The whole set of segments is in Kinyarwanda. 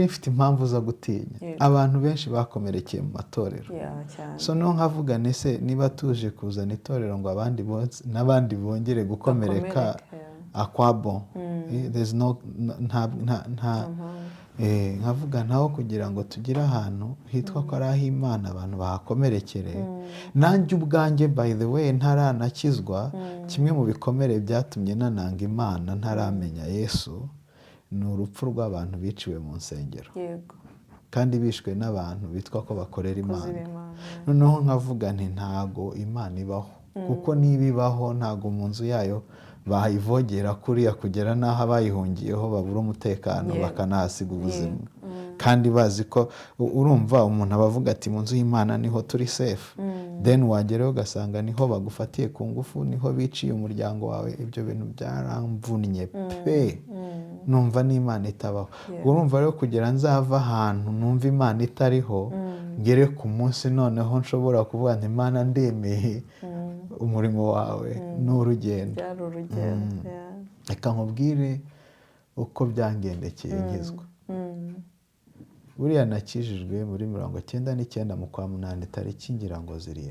Ifite impamvu zo gutinya. Abantu benshi bakomerekeye mu matorero. So no nkavuga nese niba tuje kuzana itorero ngo n'abandi bongere gukomereka akwabo. There's no nkavuga naho kugira ngo tugire ahantu hitwa ko ari ah'Imana abantu bahakomerekere. Nanjye ubwanjye by the way ntaranakizwa, kimwe mu bikomere byatumye nananga Imana ntaramenya Yesu ni urupfu rw'abantu biciwe mu nsengero. Kandi bishwe n'abantu bitwa ko bakorera Imana. Noneho nkavuga nti ntago Imana ibaho, kuko niba ibaho ntago mu nzu yayo bayivogera kuriya kugera n'aho abayihungiyeho babura umutekano bakanahasiga ubuzima. Kandi bazi ko urumva umuntu abavuga ati mu nzu y'Imana niho turi safe, then wageraho ugasanga niho bagufatiye ku ngufu, niho biciye umuryango wawe. Ibyo bintu byaramvunnye pe, numva n'Imana itabaho. Urumva rero kugira nzava ahantu numva Imana itariho, ngere ku munsi noneho nshobora kuvuga nti Imana ndemeye umurimo wawe n'urugendo. Reka nkubwire uko byangendekeye nkizwa. Buriya nakijijwe muri 99 mu kwa munani tariki ngira ngo 7.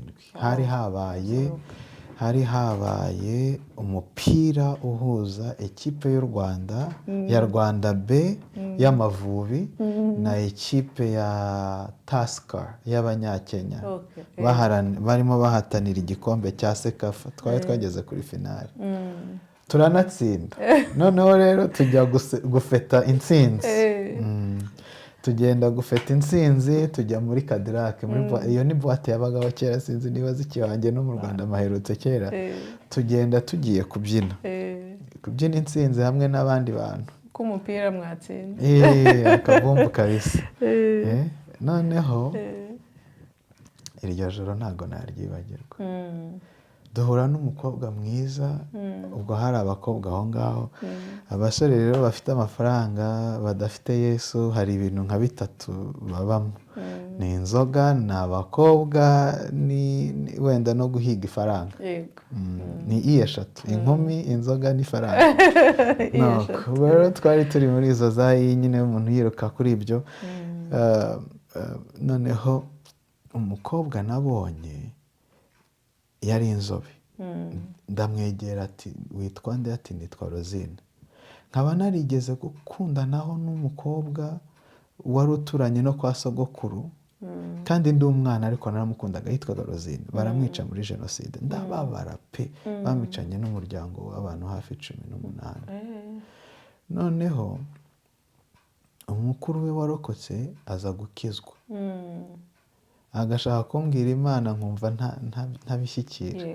Hari habaye umupira uhuza ekipe y'u Rwanda ya Rwanda B y'Amavubi na ekipe ya Tusker y'Abanyakenya. Barimo bahatanira igikombe cya Sekafa. Twari twageze kuri finale. Turanatsinda. Noneho rero tujya gufeta intsinzi. Tugenda gufeta intsinzi, tujya muri Cadillac. Iyo ni boîte yabagaho kera, sinzi niba zikibange no mu Rwanda amaherutse kera. Tugenda tugiye kubyina. Kubyina intsinzi hamwe n'abandi bantu. Ko umupira mwatsinze. Akavumbu kabisa. Noneho iryo joro ntago naryibagirwa. Duhura n'umukobwa mwiza, ubwo hari abakobwa aho ngaho. Abasore rero bafite amafaranga badafite Yesu, hari ibintu nka 3 babamo. Ni inzoga, ni abakobwa, ni wenda no guhiga ifaranga. Ni eshatu: inkumi, inzoga n'ifaranga. Rero twari turi muri izo zayi nyine umuntu yiruka kuri ibyo. Noneho umukobwa nabonye yari inzobe. Ndamwegera ati witwa nde? Ati nitwa Rosine. Nkaba narigeze gukundanaho n'umukobwa wari uturanye no kwa sogokuru, kandi ndi umwana ariko naramukundaga, yitwaga Rosine. Baramwica muri jenoside. Ndababara pe, bamwicanye n'umuryango w'abantu hafi 18. Noneho umukuru we warokotse aza gukizwa. Agashaka kumbwira Imana nkumva ntabishyikira.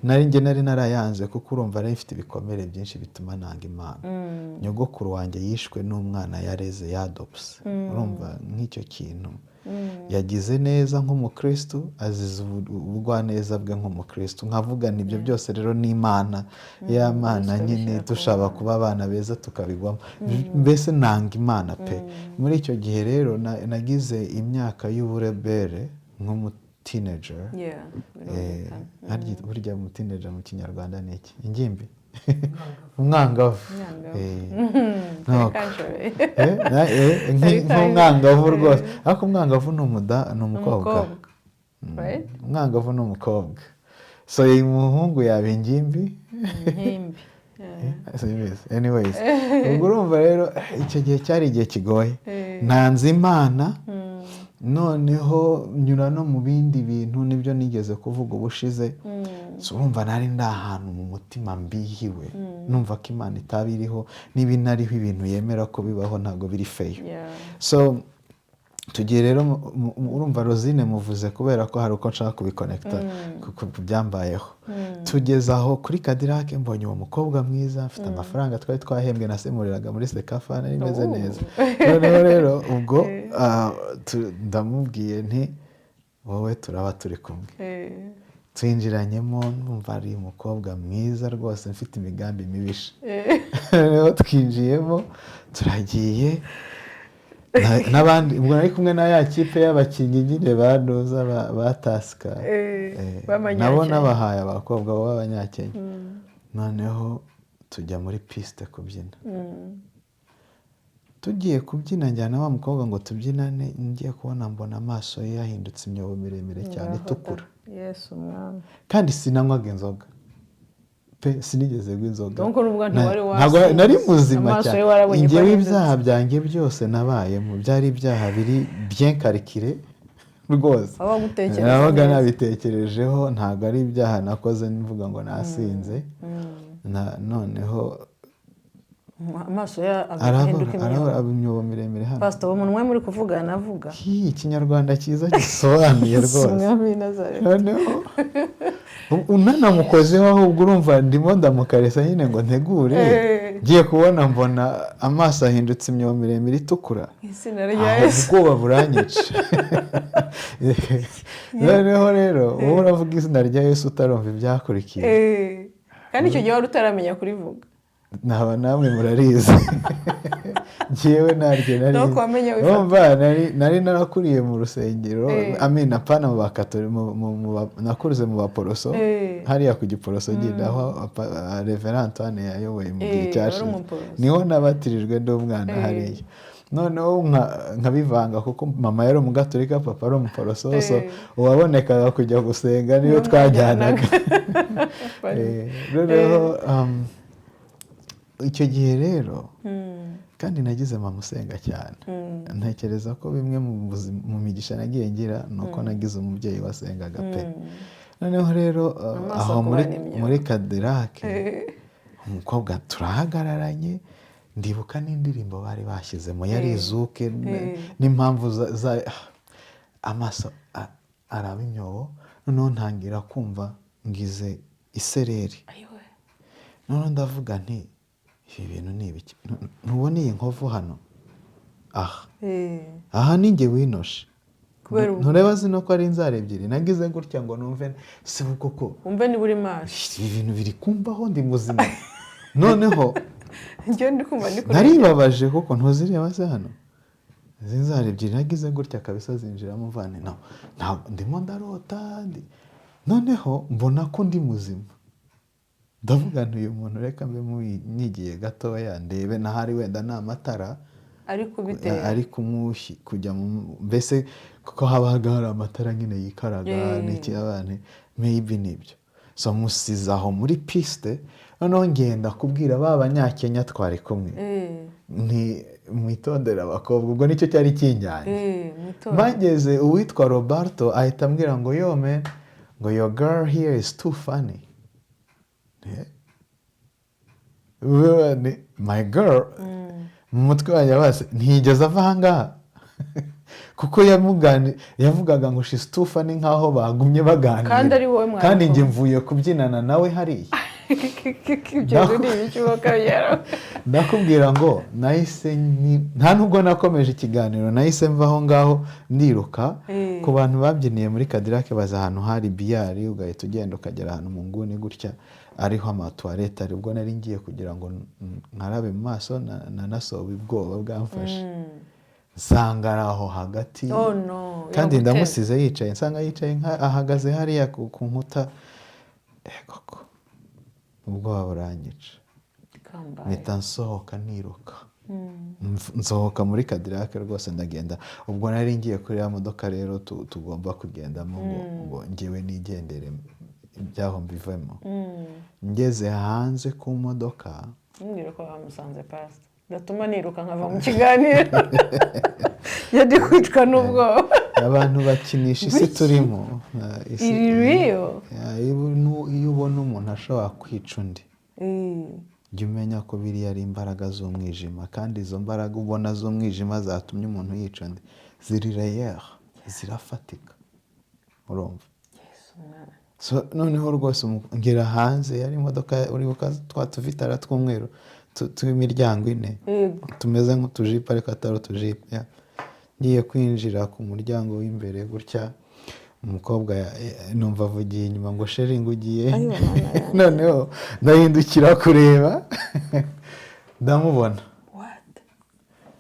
Nari narayanze kuko urumva nari mfite ibikomere byinshi bituma nanga Imana. Nyogokuru wanjye yishwe n'umwana yareze yadopse. Urumva nk'icyo kintu yagize neza nk'umukristo, azize ubugwaneza bwe nk'umukristo. Nkavuga nibyo byose rero ni Imana. Ya Mana nyine dushaba kuba abana beza tukabigwamo. Mbese nanga Imana pe. Muri icyo gihe rero nagize imyaka y'uburebere nk'umuteenager. Burya umuteenager mu Kinyarwanda ni iki? Ingimbi? Umwangavu. Nk'umwangavu rwose. Ariko umwangavu ni umukobwa. Umwangavu ni umukobwa. So umuhungu yaba ingimbi? Anyways, ubwo urumva rero icyo gihe cyari igihe kigoye. Nanze Imana. Noneho nyura no mu bindi bintu, nibyo nigeze kuvuga ubushize. Urumva nari ndahantu mu mutima mbihiwe, numva ko Imana itabiriho, niba inariho ibintu yemera ko bibaho ntago biri fair. So tugiye rero urumva Rosine muvuze kubera ko hari uko nshaka kubiconnecta ku byambayeho. Tugeze aho kuri Cadillac, mbonye uwo mukobwa mwiza, afite amafaranga twari twahembwe, nasemuriraga muri Sekafa, nari meze neza. Noneho rero ubwo ndamubwiye nti wowe turaba turi kumwe. Twinjiranyemo, numva ari umukobwa mwiza rwose, mfite imigambi mibisha. Rero twinjiyemo, turagiye. N'abandi ubwo nari kumwe na ya kipe y'abakinnyi nyine banuza ba Tusker. Nabo nabahaye abakobwa b'Abanyakenya. Noneho tujya muri piste kubyina. tugiye kubyina njyana wa mukobwa ngo tubyinane, ngiye kubona mbona amaso ye yahindutse imyobo miremire cyane itukura. Yesu mwami. Kandi sinanywaga inzoga pe, sinigeze inzoga. Nuko nubwo ntiwari ntabwo nari muzima cyane. Ingewe ibyaha ibyaha byanjye byose nabayemo byari ibyaha biri bien calculé rwose. Nabaga nabitekerejeho, ntabwo ari ibyaha nakoze mvuga ngo nasinze. Noneho amaso ya agahinduka imyobo miremire hano. Pastor, umuntu muri kuvugana avuga ikinyarwanda cyiza gisobanuye rwose. Noneho unanamukozeho ahubwo urumva ndimo ndamukaresa nyine ngo ntegure, ngiye kubona mbona amaso ahindutse imyobo miremire itukura. Izina rya Yesu. Ubwoba buranyica. Noneho rero wowe uravuga izina rya Yesu utarumva ibyakurikiye. Kandi icyo gihe wari utaramenya kurivuga. Naba namwe murarizi. Ngewe naryo nari narakuriye mu rusengero, apana mu bakatolika, nakuruze mu baporoso, hariya ku Giporoso nyine aho Reverend Antoine yayoboye mu gihe cyashize. Niho nabatirijwe ndi umwana hariya. Noneho nkabivanga kuko mama yari umugatolika, papa ari umuporoso, so uwabonekaga kujya gusenga niyo twajyanaga. Noneho icyo gihe rero kandi nagize mama usenga cyane. Ntekereza ko bimwe mu migisha nagiye ngira nuko nagize umubyeyi wasengaga pe. Noneho rero aho muri Cadillac umukobwa turahagararanye, ndibuka n'indirimbo bari bashyizemo yari izuke n'impamvu amaso araba imyobo. Noneho ntangira kumva ngize isereri. Noneho ndavuga nti ibi bintu ni ibiki? Ntubona iyi nkovu hano? Aha ni njye winoshe. Ntureba zino ko ari inzara ebyiri. Nagize gutya ngo numve se koko umve ni buri maso ibi bintu biri kumbaho ndi muzima. Noneho njye ndi kumva ni naribabaje kuko ntuzireba se hano izi nzara ebyiri. Nagize gutya kabisa zinjiramo mvane ndimo ndarota. Noneho mbona ko ndi muzima. Ndavuga nti uyu muntu reka mbe mwigiye gatoya ndebe nahari wenda nta matara ari kumushyi kujya mbese kuko habaga hari amatara nyine yikaraga n'iki abane maybe nibyo. So musize aho muri piste. Noneho ngenda kubwira ba banyakenya twari kumwe nti mwitondera abakobwa. Ubwo nicyo cyari kinjyanye. Bageze uwitwa Roberto ahita ambwira ngo yo man, ngo your girl here is too funny. My girl mu mutwe wanjye base ntigeze ava ahangaha kuko yavugaga ngo she's too funny nkaho bagumye baganira kandi ari wowe mwana. Kandi njye mvuye kubyinana nawe hariya. Ndakubwira ngo nahise nta nubwo nakomeje ikiganiro, nahise mva aho ngaho ndiruka. Ku bantu babyiniye muri Cadillac baza ahantu hari biyari, ugahita ugenda ukagera ahantu mu nguni gutya ariho amatuwarete. Aribwo nari ngiye kugira ngo nkarabe mu maso, nanasohowe ubwoba bwamfashe. Nsanga ari aho hagati. Kandi ndamusize yicaye, nsanga yicaye ahagaze hariya ku nkuta. Koko ubwoba buranyica. Mpita nsohoka niruka. Nsohoka muri Cadillac rwose ndagenda. Ubwo nari ngiye kuri ya modoka rero tugomba kugendamo ngo ngewe nigendere ibyaho mbivemo. Ngeze hanze ku modoka mbwira ko bamusanze Pastor gatuma niruka nkava mu kiganiro. Yari kwicwa n'ubwoba. Abantu bakinisha isi turimo. Iri real. Iyo ubona umuntu ashobora kwica undi, jya umenya ko biriya ari imbaraga z'umwijima. Kandi izo mbaraga ubona z'umwijima zatumye umuntu yica undi ziri real, zirafatika. Urumva? So noneho rwose ngera hanze yari imodoka uribuka twa tuvitara tw'umweru tw'imiryango ine tumeze nk'utujipe ariko atari utujipe. Ngiye kwinjira ku muryango w'imbere gutya, umukobwa numva avugiye inyuma ngo sheringi ugiye. Noneho ndahindukira kureba ndamubona.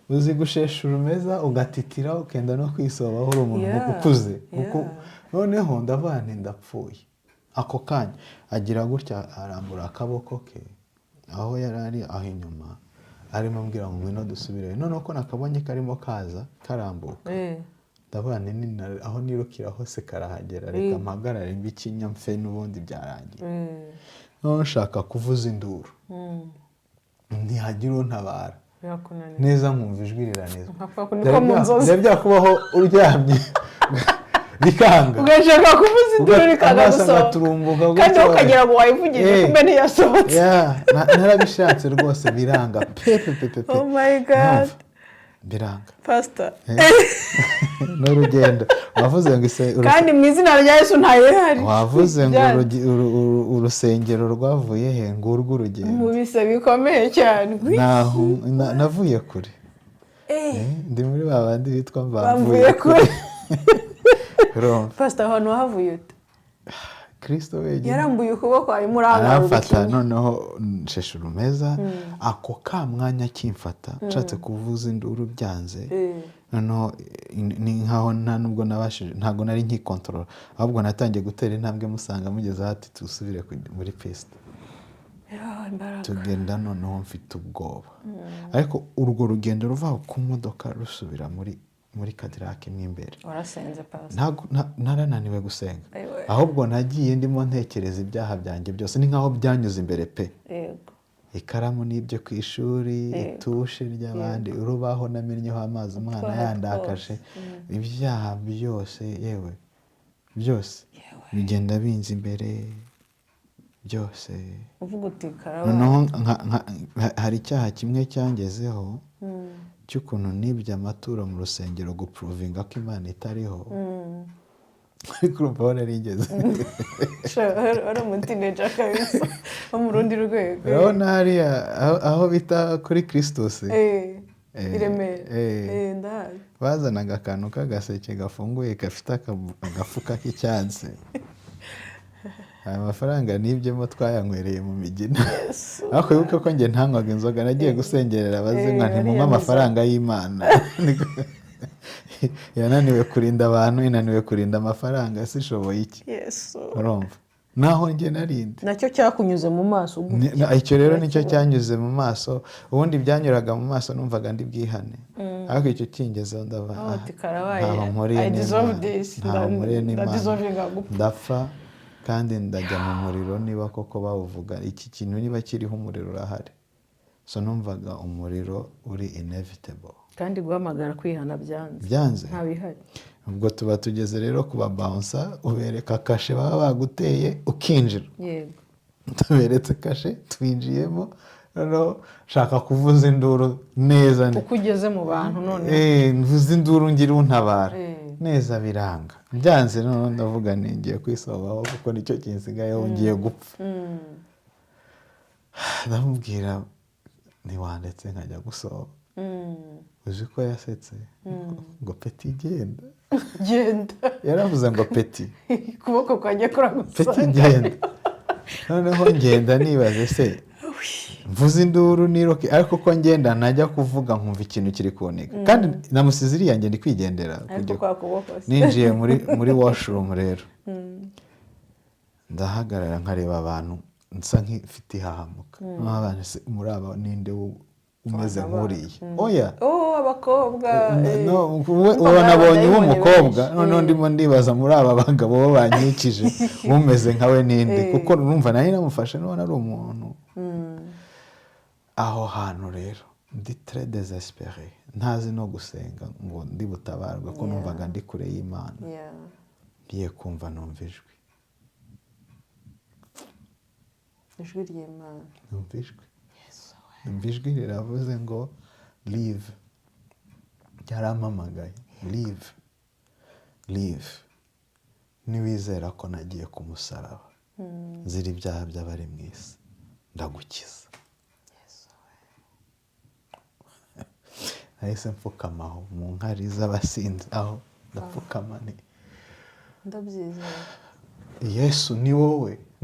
Uzi gushesha urumeza ugatitira ukenda no kwisobaho uri umuntu ukuze. Noneho ndavana ndapfuye. Ako kanya agira gutya arambura akaboko ke aho yari ari aho inyuma, arimo ambwira ngo ngwino dusubireyo noneho ko nakabonye karimo kaza karambuka ndavuga nti aho nirukira hose karahagera reka mpagarare mbikinya mfe n'ubundi byarangiye noneho nshaka kuvuza induru ntihagira untabara neza nkumva ijwi riranezwa byari byakubaho uryamye bikanga ugashaka kuvuza induru rikanga gusohoka kandi ukagira ngo wayivugije kumbe ntiyasohotse narabishatse rwose biranga pepe oh my god biranga pastor n'urugendo wavuze ngo kandi mu izina rya Yesu ntayihari wavuze ngo urusengero rwavuye he ngo urw'urugendo mu bise bikomeye cyane navuye kure ndi muri babandi bitwa mvuye kure pastor ahantu wahavuye ute Kristo wenyine yarambuye ukuboko arimo arafata noneho nsheshe urumeza ako ka mwanya kimfata nshatse kuvuza induru byanze noneho ni nkaho nta nubwo nabashije ntago nari nkikontorora ahubwo natangiye gutera intambwe musanga mugeze hati tusubire muri piste tugenda noneho mfite ubwoba ariko urwo rugendo ruva ku modoka rusubira muri Cadillac mo imbere warasenze pastor narananiwe gusenga ahubwo nagiye ndimo ntekereza ibyaha byanjye byose ni nkaho byanyuze imbere pe yego ikaramu n'ibyo ku ishuri itushe ry'abandi urubaho namenyeho amazi umwana yandakaje ibyaha byose yewe byose bigenda binza imbere byose uvuga uti karaba noneho hari icyaha kimwe cyangezeho cy'ukuntu nibye amaturo mu rusengero guprovinga ko Imana itariho ariko urumva aho narigeze wari umutineja kabisa wo mu rundi rwego urabona hariya aho bita kuri Christus Iremera ndahazi bazanaga akantu k'agaseke gafunguye gafite agafuka k'icyatsi aya mafaranga nibyemo twayanywereye mu migina ariko wibuke ko njye ntanywaga inzoga nagiye gusengerera abazinywa ntimunywe amafaranga y'Imana yananiwe kurinda abantu inaniwe kurinda amafaranga sishoboye iki urumva naho njye narinde nacyo cyakunyuze mu maso icyo rero nicyo cyanyuze mu maso ubundi byanyuraga mu maso numvaga ndi bwihane ariko icyo kingezeho ndava ntaho mpuriye n'Imana ndapfa kandi ndajya mu muriro niba koko bawuvuga iki kintu niba kiriho umuriro urahari so numvaga umuriro uri inevitable kandi guhamagara kwihana byanze ntabihari ubwo tuba tugeze rero kuba bouncer ubereka kashe baba baguteye ukinjira yego tuberetse kashe twinjiyemo noneho shaka kuvuza induru neza uko ugeze mu bantu none mvuza induru ngira untabara neza biranga byanze noneho ndavuga ngiye kwisobaho kuko nicyo kinsigayeho ngiye gupfa ndamubwira ntiwandetse nkajya gusoba uzi ko yasetse ngo peti genda yaravuze ngo peti ukuboko kwanjye kuragusanga peti genda noneho ngenda nibaze se mvuze induru niroke ariko ko ngenda najya kuvuga nkumva ikintu kiri kunega kandi namusize iriya ngenda ndi kwigendera ninjiye muri washroom rero ndahagarara nkareba abantu nsa nk'ifite ihahamuka muri aba ninde umeze nk'uriya oya abakobwa uwo nabonye w'umukobwa noneho ndimo ndibaza muri aba bagabo bo banyikije umeze nkawe ninde kuko numva nari namufashe nubona ari umuntu aho hantu rero ndi très désespéré ntazi no gusenga ngo ndi butabarwe ko numvaga ndi kure y'Imana ngiye kumva numva ijwi ry'Imana numva ijwi riravuze ngo live ryarampamagaye live niwizera ko nagiye ku musaraba nzira ibyaha by'abari mu isi ndagukiza nahise mfukamaho mu nkari z'abasinzi aho ndapfukama ndabyizera Yesu ni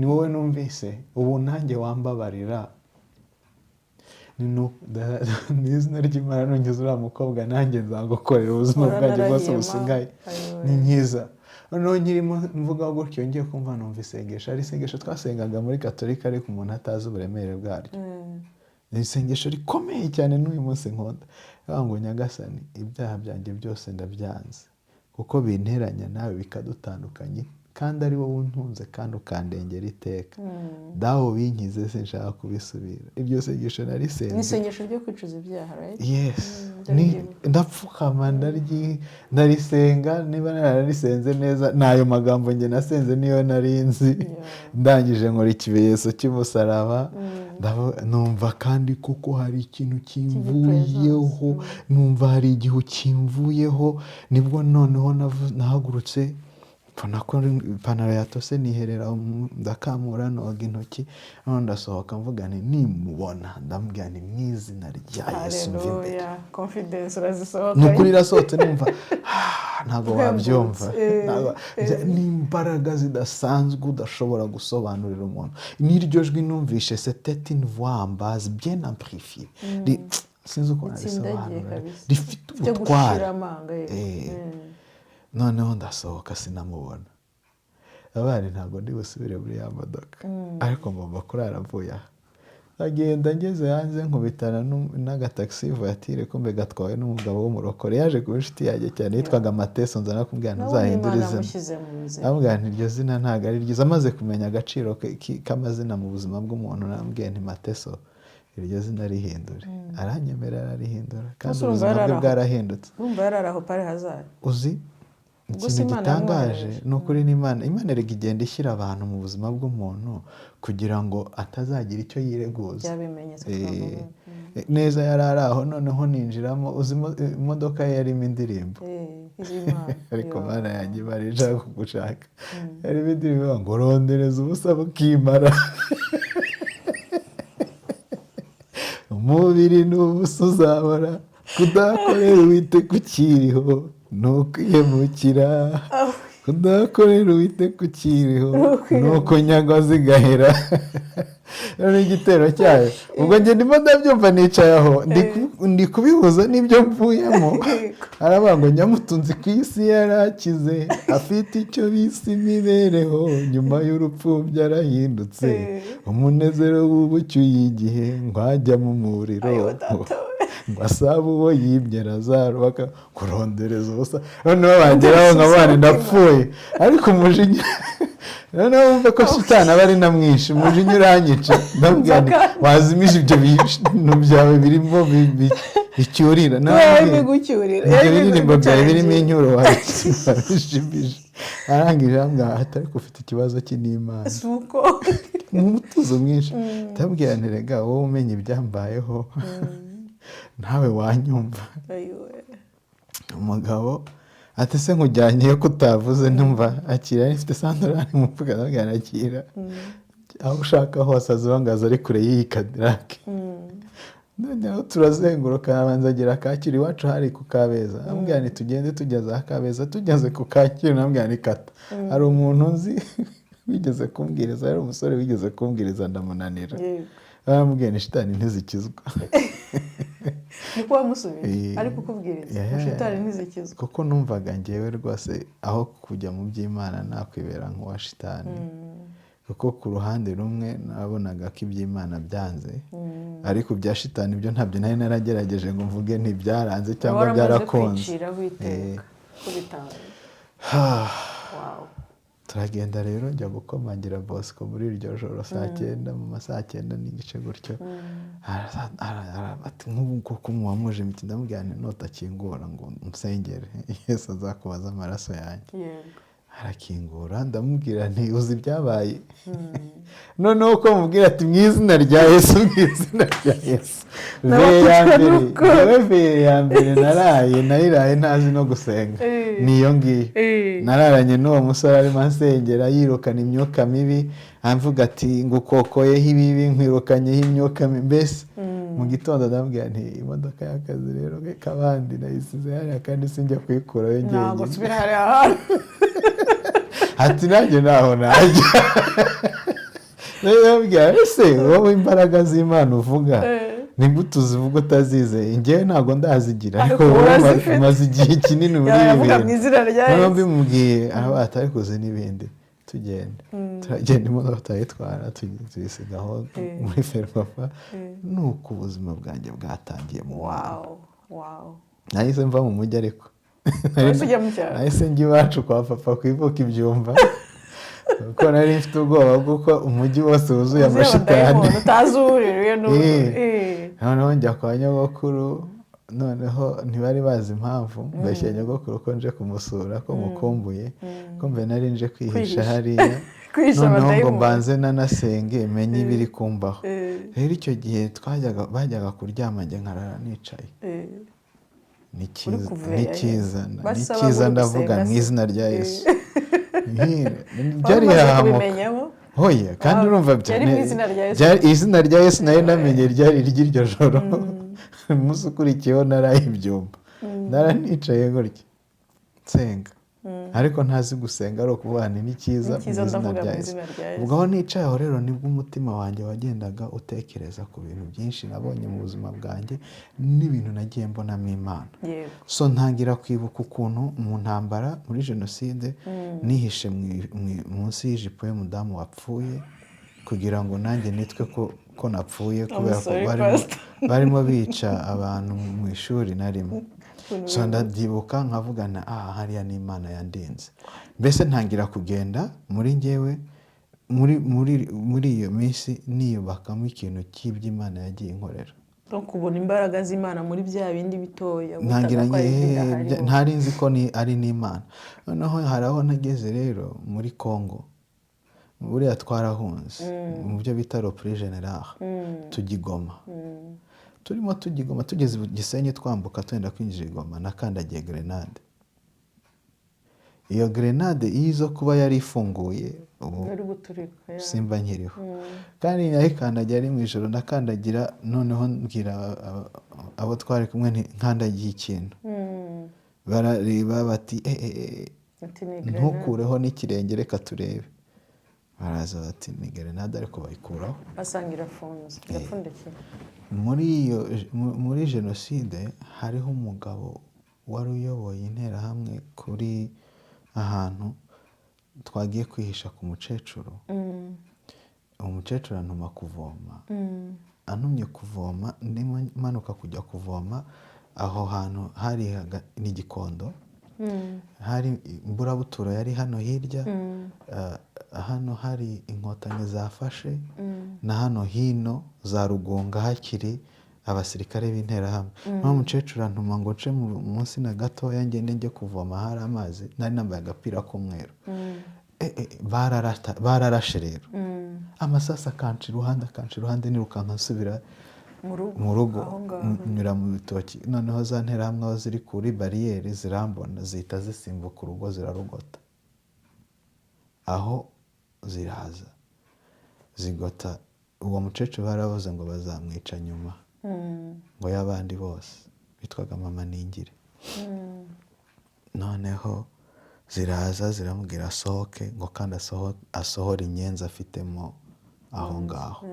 wowe numvise ubu nanjye wambabarira ni izina ry'Imana nongeze uriya mukobwa nanjye nzagukorera ubuzima bwanjye bwose busigaye ni nkiza noneho nkirimo mvuga gutyo ngiye kumva numva isengesho ari isengesho twasengaga muri Gatolika ariko umuntu atazi uburemere bwaryo ni isengesho rikomeye cyane n'uyu munsi nkunda ngo nyagasani ibyaha byanjye byose ndabyanze kuko binteranya nawe bikadutandukanye kandi ari wowe untunze kandi ukandengera iteka dawe binkize sinshaka kubisubira iryo sengesho narisenze ni isengesho ryo kwicuza ibyaha right yes ndapfukama ndarisenga niba nararisenze neza n'ayo magambo njye nasenze niyo narinzi ndangije nkora ikimenyetso cy'umusaraba numva kandi kuko hari ikintu kimvuyeho numva hari igihu kimvuyeho nibwo noneho nahagurutse mbona ko ipantaro yatose niherera ndakamura noga intoki none ndasohoka mvuga nti nimubona ndamubwira nti mu izina rya Yesu mva imbere confidence urazisohoka nukuri irasohotse numva ntabwo wabyumva n'imbaraga zidasanzwe udashobora gusobanurira umuntu n'iryo jwi numvishe c'était une voix en base bien amplifiée sinzi uko nabisobanura rifite ubutware noneho ndasohoka sinamubona abari ntabwo ndi busubire muri ya modoka ariko ngomba kurara mvuye aha agenda ngeze hanze nkubitana n'agataxi voiture kumbe gatwawe n'umugabo w'umurokore yaje kuba inshuti yanjye cyane yitwaga Mateso nzana kumbwira ntuzahindura izina amubwira nti iryo zina ntabwo ari ryiza amaze kumenya agaciro k'amazina mu buzima bw'umuntu namubwiye nti Mateso iryo zina rihindure aranyemerera arihindura kandi ubuzima bwe bwarahindutse urumva yarari aho pare hazari uzi ikintu gitangaje ni ukuri n'Imana erega igenda ishyira abantu mu buzima bw'umuntu kugira ngo atazagira icyo yireguza neza yari ari aho noneho ninjiramo uzi imodoka ye yarimo indirimbo ariko Mana yanjye barija kugushaka yarimo indirimbo ngo rondereza ubusa bukimara umubiri n'ubusa uzabora kudakorera Uwiteka ukiriho nukwiyemukira kudakorera Uwiteka ukiriho nuko nyagwa zigahera none igitero cyayo ubwo njye ndimo ndabyumva nicaye aho ndi kubihuza n'ibyo mvuyemo aravuga ngo nyamutunzi ku isi yarakize afite icyo bise imibereho nyuma y'urupfu byarahindutse umunezero w'ubucyuye igihe ngo ajya mu muriro ngo asabe uwo yibye Lazaro kurondereza ubusa noneho bageraho nk'abana ndapfuye ariko umujinya noneho wumve ko shitani aba ari na mwinshi umujinya uranyica ndabwira nti wazimije ibyo bintu byawe birimo bicyurira ibyo biririmbo byawe birimo inyuro wabishimije arangije ambwira atari ufite ikibazo cy'Imana mu mutuzo mwinshi ndabwira nti rega wowe umenya ibyambayeho nawe wanyumva umugabo ati se nkujyanyeyo kutavuze numva akira ifite sandorani mu mvuga ndabwira akira aho ushaka hose azibangaza ari kure y'iyi Cadillac noneho turazenguruka abanza agira Kacyiru iwacu hari ku Kabeza ambwira nti tugende tugeze aha Kabeza tugeze ku Kacyiru nambwira nti kata hari umuntu nzi wigeze kumbwiriza yari umusore wigeze kumbwiriza ndamunanira baramubwiye ni shitani ntizikizwa niko wamusubije ariko ukubwiriza shitani ntizikizwa kuko numvaga ngewe rwose aho kujya mu by'Imana nakwibera nk'uwa shitani kuko ku ruhande rumwe nabonaga ko iby'Imana byanze ariko bya shitani byo ntabyo nari naragerageje ngo mvuge ntibyaranze cyangwa byarakonze turagenda rero njya gukomangira Bosco muri iryo joro saa 9 mu masaha 9 n'igice gutyo ati nk'ubu kuko muwamuje imiti ndamubwira nti notakingura ngo nsengere Yesu azakubaza amaraso yanjye arakingura ndamubwira nti uzi ibyabaye noneho ko mubwira ati mu izina rya Yesu mu izina rya Yesu veye ya mbere nariraye ntazi no gusenga niyo ngiyo nararanye n'uwo musore arimo ansengera yirukana imyuka mibi amvuga ati ngukokoyeho ibibi nkwirukanyeho imyuka mibi mbese mu gitondo ndamubwira nti imodoka y'akazi rero kabandi nayisize hariya kandi sinjya kuyikurayo njyenyine ntabwo subira hariya hantu ati nanjye naho najya ndabwira ese wowe imbaraga z'Imana uvuga ni gute uzivuga utazizeye njyewe ntabwo ndazigira ariko umaze igihe kinini muri ibi bintu niba mbimubwiye araba atari kuze n'ibindi turagenda imodoka turayitwara tuyisiga aho muri Ferwafa nuko ubuzima bwanjye bwatangiye mu wow nahise mva mu mujyi ariko nahise njya iwacu kwa papa kwibuka ibyumba kuko nari mfite ubwoba bw'uko umujyi wose wuzuye amashitani utazuririye noneho njya kwa nyogokuru noneho ntibari bazi impamvu mbeshya nyogokuru ko nje kumusura ko mukumbuye ko mbe nari nje kwihisha hariya noneho ngo mbanze nanasenge menye ibiri kumbaho rero icyo gihe bajyaga kuryama njye nkarara nicaye ni cyiza ndavuga mu izina rya Yesu byari hahamuka hoya kandi urumva izina rya Yesu nayo namenye ryari ry'iryo joro umunsi ukurikiyeho naraye ibyumba naranicaye gutya nsenga ariko ntazi gusenga ari ukuvuga ni cyiza mu izina rya Yesu ubwo aho nicaye aho rero nibwo umutima wanjye wagendaga utekereza ku bintu byinshi nabonye mu buzima bwanjye n'ibintu nagiye mbonamo Imana so ntangira kwibuka ukuntu mu ntambara muri jenoside nihishe munsi y'ijipo y'umudamu wapfuye kugira ngo nanjye nitwe ko napfuye kubera ko barimo bica abantu mu ishuri narimo so ndabyibuka nkavugana hariya n'Imana yandinze mbese ntangira kugenda muri njyewe muri iyo minsi niyubakamo ikintu cy'iby'Imana yagiye inkorera no kubona imbaraga z'Imana muri bya bindi bitoya ntari nzi ko ari n'Imana noneho hari aho nageze rero muri Congo buriya twarahunze mu byo bita reprise générale tugigoma turimo tugigoma tugeze Gisenyi twambuka twenda kwinjira Goma nakandagiye grenade iyo grenade izo kuba yari ifunguye simba nkiriho kandi nayikandagira ari mu ijoro nakandagira noneho mbwira abo twari kumwe nkandagiye ikintu barareba bati ntukureho n'ikirenge reka turebe baraza bati ni grenade ariko bayikuraho basanga irafunze irapfundikiye muri jenoside hariho umugabo wari uyoboye interahamwe kuri ahantu twagiye kwihisha ku mukecuru umukecuru antuma kuvoma antumye kuvoma ndimo manuka kujya kuvoma aho hantu hari n'igikondo hari imburabutura yari hano hirya hano hari inkotanyi zafashe na hano hino za Rugunga hakiri abasirikare b'interahamwe nko mukecuru antuma ngo nce munsi na gatoya ngende njye kuvoma hari amazi nari nambaye agapira k'umweru bararashe rero amasasa akanca iruhande nirukanka nsubira mu rugo nyura mu bitoki noneho za nterahamwe aho ziri kuri bariyeri zirambona zihita zisimbuka urugo zirarugota aho ziraza zigota uwo mukecuru baravuze ngo bazamwica nyuma ngo y'abandi bose bitwaga mama Ningire noneho ziraza ziramubwira asohoke ngo kandi asohora inyenzi afitemo aho ngaho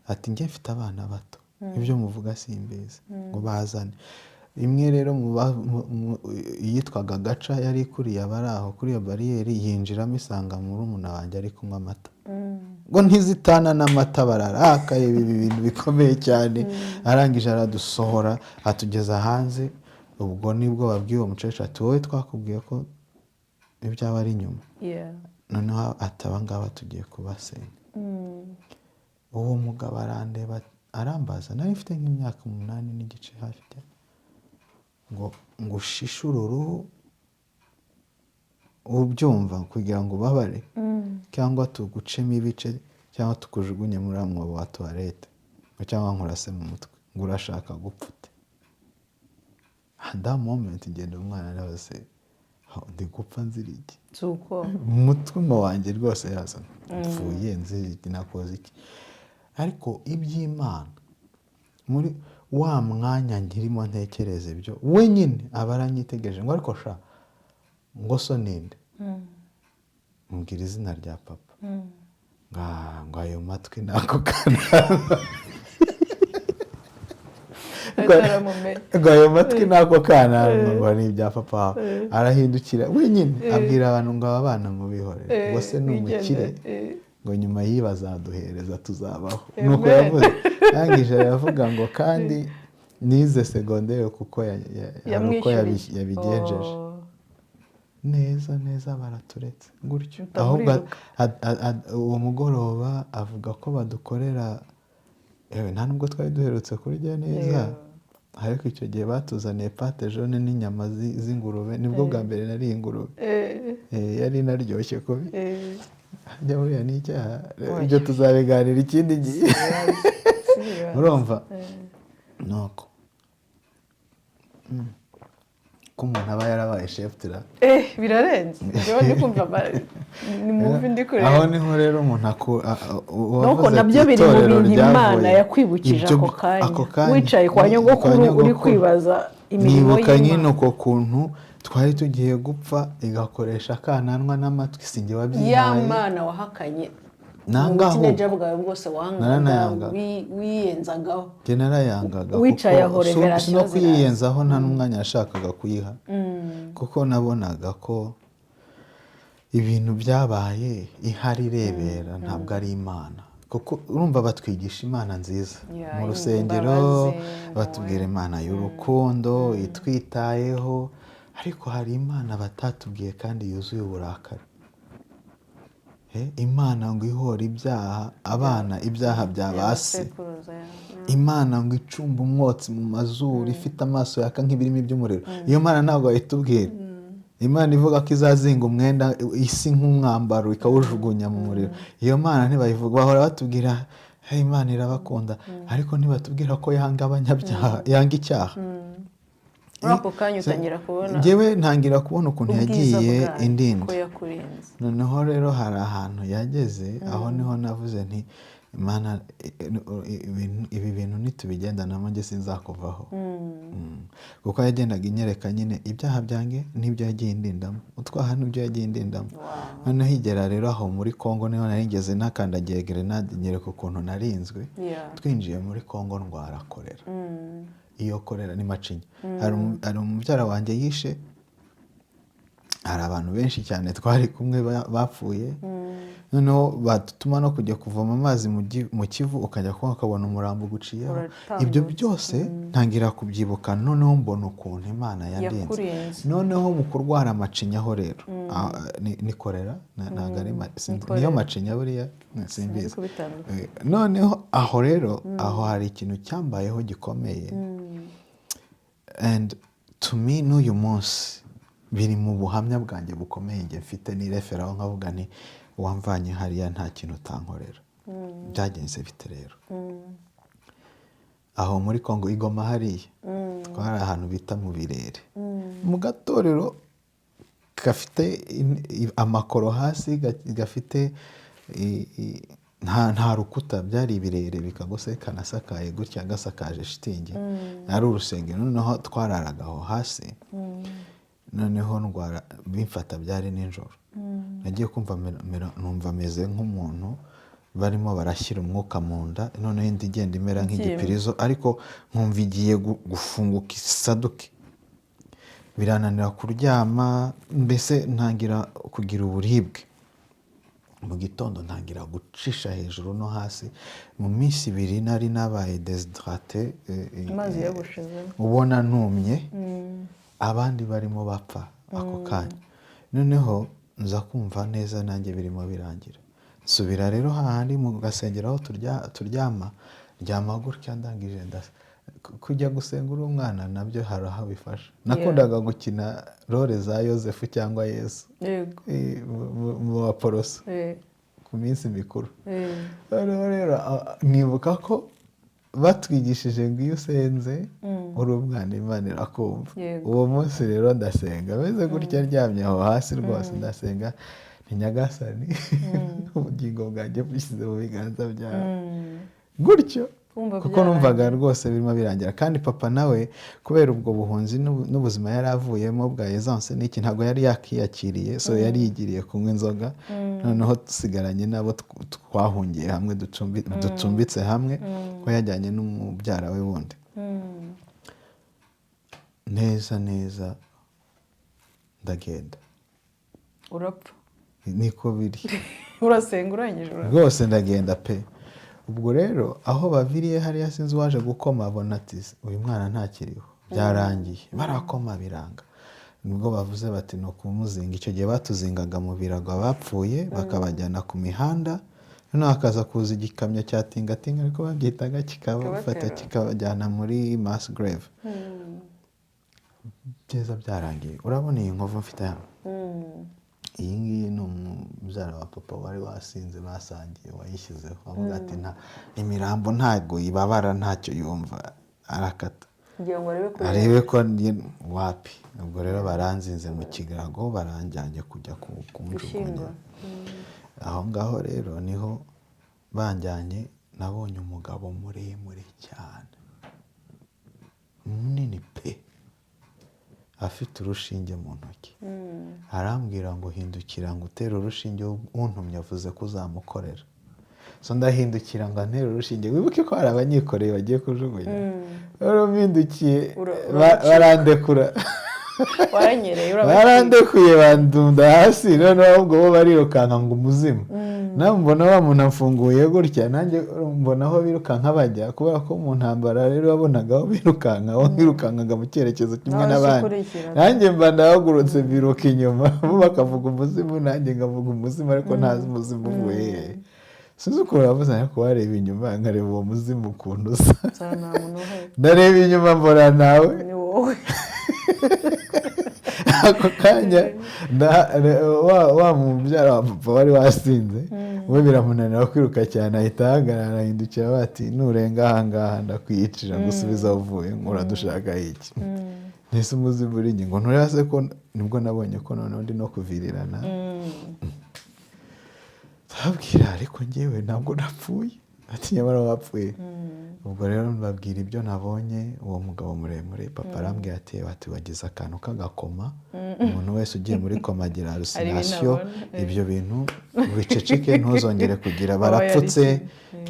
ati njye mfite abana bato ibyo muvuga simbizi ngo bazane imwe rero yitwaga Gaca yari ikuriye abari aho kuri iyo bariyeri yinjiramo isanga murumuna wanjye ari kunywa amata ngo ntizitana n'amata bararakaye ibi bintu bikomeye cyane arangije aradusohora atugeza hanze ubwo nibwo babwiye uwo mukecuru ati wowe twakubwiye ko ibyaba ari inyuma noneho ataba ngaba tugiye kubasenya uwo mugabo arandeba arambaza nari mfite nk'imyaka 8 n'igice hafi ngo ushishure uruhu ubyumva kugira ngo ubabare cyangwa tugucemo ibice cyangwa tukujugunye muri amwobo wa toilette cyangwa nkurase mu mutwe ngo urashaka gupfute that moment ngenda umwana nawe ndi gupfa nziriki umutima wanjye rwose yazana mfuye nziriki nakoze iki ariko iby'Imana muri wa mwanya nkirimo ntekereza ibyo wenyine aba aranyitegereje ngo ariko sha ngo so ninde mbwira izina rya papa ngo ayo matwi nako kana ngo ayo matwi n'ako kana ngo ni ibya papa wawe, arahindukira wenyine abwira abantu ngo aba bana mubihorere, ngo se ni umukire, ngo nyuma y'ibi bazaduhereza tuzabaho. Nuko yavuze yangije aravuga ngo kandi nize segonderi kuko yabigenjeje neza baraturetse gutyo. Ahubwo uwo mugoroba avuga ko badukorera, nta nubwo twari duherutse kurya neza, ariko icyo gihe batuzaniye pate jone n'inyama z'ingurube, nibwo bwa mbere nariye ingurube, yari inaryoshye kubi. Ajya buriya ni icyaha, ibyo tuzabiganira ikindi gihe. Urumva nuko ko umuntu aba yarabaye chef tira birarenze njyewe ndi kumva ni muvi ndi kureba. Aho niho rero umuntu nuko nabyo biri mu bintu Imana yakwibukije ako kanya wicaye kwa nyogokuru uri kwibaza imirimo y'Imana. Nibuka nyine uko kuntu twari tugiye gupfa igakoresha akananwa n'amatwi, sinjye wabyihaye. Ya Mana wahakanye nangaho ubutineje bwawe bwose wangaga wiyenzagaho. Njye narayangaga wicaye aho reverasiyo no kwiyenzaho nta n'umwanya yashakaga kuyiha, kuko nabonaga ko ibintu byabaye ihari irebera, ntabwo ari Imana. Kuko urumva batwigisha Imana nziza mu rusengero, batubwira Imana y'urukundo itwitayeho, ariko hari Imana batatubwiye kandi yuzuye uburakari. Imana ngo ihora ibyaha abana, ibyaha bya base. Imana ngo icumba umwotsi mu mazuru, ifite amaso yaka nk'ibirimi by'umuriro. Iyo Mana ntabwo bayitubwira. Imana ivuga ko izazinga umwenda isi nk'umwambaro ikawujugunya mu muriro. Iyo Mana ntibayivuga, bahora batubwira Imana irabakunda, ariko ntibatubwira ko yanga abanyabyaha, yanga icyaha. Ako kanya utangira kubona, njyewe ntangira kubona ukuntu yagiye indinda. Noneho rero hari ahantu yageze, aho niho navuze nti Imana ibi bintu nitubigendanamo njye sinzakuvaho. Kuko yagendaga inyereka nyine ibyaha byanjye n'ibyo yagiye indindamo, utwaha n'ibyo yagiye indindamo. Noneho igera rero aho muri Kongo niho narigeze nakandagiye grenade, nyereka ukuntu narinzwe. Twinjiye muri Kongo ndwara korera. Iyo korera ni macinya. Hari umubyara wanjye yishe, hari abantu benshi cyane twari kumwe bapfuye. Noneho batuma no kujya kuvoma amazi mu Kivu, ukajya kuba ukabona umurambo guciyeho. Ibyo byose ntangira kubyibuka, noneho mbona ukuntu Imana yandinze. Noneho mu kurwara amacinya aho rero ni korera, ntabwo ari niyo macinya buriya simbizi. Noneho aho rero aho hari ikintu cyambayeho gikomeye, and to me n'uyu munsi biri mu buhamya bwanjye bukomeye njye mfite, nireferaho nkavuga nti wamvanye hariya nta kintu utankorera. Byagenze bite rero? Aho muri Kongo Igoma hariya twari ahantu bita mu Birere, mu gatorero gafite amakoro hasi, gafite nta rukuta, byari ibirere bikagose, kanasakaye gutya, gasakaje shitingi, ari urusengero. Noneho twararaga aho hasi. Noneho ndwara bimfata, byari nijoro. Nagiye kumva numva meze nk'umuntu barimo barashyira umwuka mu nda, noneho indi igenda imera nk'igipirizo, ariko nkumva igiye gufunguka isaduke. Birananira kuryama, mbese ntangira kugira uburibwe. Mu gitondo ntangira gucisha hejuru no hasi. Mu minsi 2 nari nabaye déshydraté, amazi yagushizemo, ubona numye, abandi barimo bapfa ako kanya. Noneho nza kumva neza nanjye birimo birangira. Subira rero hahandi mu gasengero aho turyama, ryama gutya ndangije kujya gusenga uri umwana nabyo hari aho bifasha. Nakundaga gukina role za Yosefu cyangwa Yesu mu Baporoso ku minsi mikuru. Rero nibuka ko batwigishije ngo iyo usenze uri umwana Imana irakumva. Uwo munsi rero ndasenga meze gutya, ryamye aho hasi rwose ndasenga, ni Nyagasani ubugingo bwanjye bushyize mu biganza byawe gutyo, kuko numvaga rwose birimo birangira. Kandi papa nawe kubera ubwo buhunzi n'ubuzima yari avuyemo bwa essence n'iki, ntabwo yari yakiyakiriye, so yari yigiriye kunywa inzoga. Noneho dusigaranye nabo twahungiye hamwe, ducumbitse hamwe, ko yajyanye n'umubyara we wundi. neza neza ndagenda urapfa niko biri urasenga urangije rwose ndagenda pe. ubwo rero aho baviriye hariya sinzi uwaje gukoma abona ati uyu mwana ntakiriho byarangiye, barakoma biranga, nibwo bavuze bati ni ukumuzinga. icyo gihe batuzingaga mu birago abapfuye bakabajyana ku mihanda, noneho hakaza kuza igikamyo cya tingatinga ariko babyitaga kikabafata kikabajyana muri mass grave. byiza byarangiye. urabona iyi nkovu mfite hano, iyi ngiyi ni umubyara wa papa wari wasinze basangiye wayishyizeho, avuga ati imirambo ntabwo ibabara ntacyo yumva, arakata arebe ko wapi. ubwo rero baranzinze mu kirago baranjyanye kujya kunjugunya aho ngaho. rero niho banjyanye, nabonye umugabo muremure cyane munini pe, afite urushinge mu ntoki. arambwira ngo hindukira ngo utere urushinge, untumye avuze ko uzamukorera. so ndahindukira ngo antere urushinge, wibuke ko hari abanyikoreye bagiye kujugunya. rero mpindukiye barandekura barandekuye bandunda hasi. noneho ahubwo bo barirukanka ngo umuzimu. nawe mbona wa muntu afunguye gutya, nanjye mbona aho birukanka bajya, kubera ko mu ntambara rero wabonaga aho birukanka, aho birukankaga mu cyerekezo kimwe n'abandi. nanjye mba ndahagurutse biruka inyuma, bo bakavuga umuzimu nanjye ngavuga umuzimu, ariko ntazi umuzimu uvuye hehe. sinzi ukuntu bavuze, ariko wareba inyuma nkareba uwo muzimu ukuntu usa. ndareba inyuma mbona nawe ako kanya wa mubyara wa papa wari wasinze, we biramunanira kwiruka cyane, ahita ahagarara ahindukira bati nurenga ahangaha ndakwiyicira gusubiza aho uvuye, uradushaka iki. nese umuzimu uri njye ngo nturase ko, nibwo nabonye ko noneho ndi no kuvirirana. ndababwira ariko njyewe ntabwo napfuye, ati nyamara wapfuye. ubwo rero mbabwira ibyo nabonye, uwo mugabo muremure. papa arambwira ati wagize akantu k'agakoma, umuntu wese ugiye muri koma agira halusinasiyo, ibyo bintu biceceke ntuzongere kugira. barapfutse,